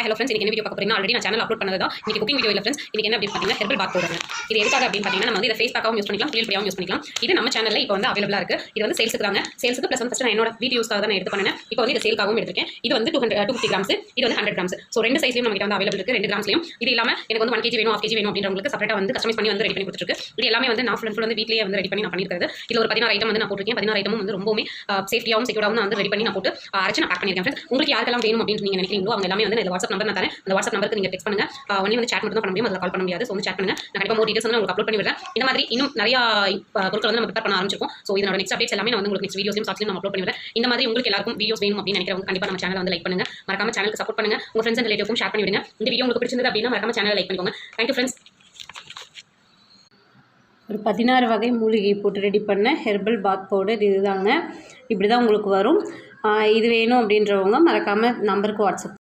Hi hello friends, என்ன video பார்க்க போறீங்கன்னா ஆல்ரெடி நான் சேனல் அப்லோட் பண்ணது தான். இன்னைக்கு குக்கிங் வீடியோ இல்லை ஃப்ரெண்ட்ஸ். இது என்ன அப்படின்னு பார்த்தீங்கன்னா ஹெர்பல் பாத் பவுடர். இது எதுக்காக அப்படின்னு பார்த்தீங்கன்னா நம்ம வந்து இதை ஃபேஸ் பேக்காகவும் யூஸ் பண்ணிக்கலாம், கிளியர் ப்ரியாவும் யூஸ் பண்ணிக்கலாம். இது நம்ம சேனலில் இப்போ வந்து அவைலபிளாக இருக்குது. இது வந்து சேல்ஸுக்கு தாங்க. சேல்ஸுக்கு ப்ளஸ் வந்து ஃபஸ்ட் நான் என்னோட வீடியோஸ்க்காக தான் நான் எடுத்து பண்ணேன். இப்போ வந்து இது சேல்க்காகவும் எடுத்திருக்கேன். இது வந்து 250 கிராம்ஸ், இது வந்து 100 கிராம்ஸ். ஸோ ரெண்டு சைஸ்லையும் நம்ம கிட்ட வந்து அவைலபிள் இருக்குது, 2 கிராம்ஸ்லையும். இது இல்லாமல் எனக்கு வந்து 1 kg வேணும், 1/2 kg வேணும் அப்படின்றவங்களுக்கு செப்பரேட்டாக வந்து கஸ்டமைஸ் பண்ணி வந்து ரெடி பண்ணி கொடுத்துருக்கு. இது எல்லாமே வந்து நான் ஃபுல் வந்து வீட்லேயே வந்து ரெடி பண்ணி நான் பண்ணியிருக்கிறது. இதில் ஒரு 16 ஐட்டம் வந்து நான் போட்டிருக்கேன். 16 ஐட்டமும் வந்து ரொம்பவுமே சேஃப்டியாகவும் செக்யூராகவும் வந்து ரெடி பண்ணி நான் போட்டு அரைச்சு நான் பேக் பண்ணியிருக்கேன் ஃப்ரெண்ட்ஸ். உங்களுக்கு யாருக்கெல்லாம் வேணும் அப்படின்னு நீங்கள் நினைக்கிறீங்களோ அவங்க எல்லாமே வந்து வாட்ஸ்அப் நம்பர் நான் தரேன். அந்த வாட்ஸ்அப் நம்பருக்கு நீங்கள் டெக்ஸ்ட் பண்ணுங்க. ஒன்லி வந்து chat மட்டும் தான் பண்ண முடியும், அதில் கால் பண்ண முடியாது. ஸோ வந்து chat பண்ணுங்க. நான் கண்டிப்பாக மோர் டீடைல்ஸ் வந்து உங்களுக்கு அப்லோட் பண்ணி விடுறேன். இந்த மாதிரி இன்னும் நிறைய பொருட்கள் வந்து நம்ம ப்ரிப்பேர் பண்ண ஆரம்பிச்சிருக்கோம். ஸோ இதோட நெக்ஸ்ட் அப்டேட்ஸ் எல்லாமே நான் வந்து உங்களுக்கு நெக்ஸ்ட் வீடியோஸையும் ஷார்ட்ஸ்லையும் நான் அப்லோட் பண்ணி விடுறேன். இந்த மாதிரி உங்களுக்கு எல்லாருக்கும் வீடியோஸ் வேணும் அப்படின்னு நினைக்கிறவங்க கண்டிப்பாக நம்ம சேனலை வந்து லைக் பண்ணுங்க. மறக்காம சேனலுக்கு சப்போர்ட் பண்ணுங்க. உங்கள் ஃப்ரெண்ட்ஸ் அண்ட் ரிலேட்டிவ்க்கும் ஷேர் பண்ணி விடுங்க. இந்த வீடியோ உங்களுக்கு பிடிச்சிருந்தது அப்படின்னா மறக்காம சேனலை லைக் பண்ணிக்கோங்க. Thank you friends. ஒரு 16 வகை மூலிகை போட்டு ரெடி பண்ண ஹெர்பல் பாத் பவுடர் இதுதாங்க. இப்படி தான் உங்களுக்கு வரும். இது வேணும் அப்படின்றவங்க மறக்காமல் நம்பருக்கு வாட்ஸ்அப்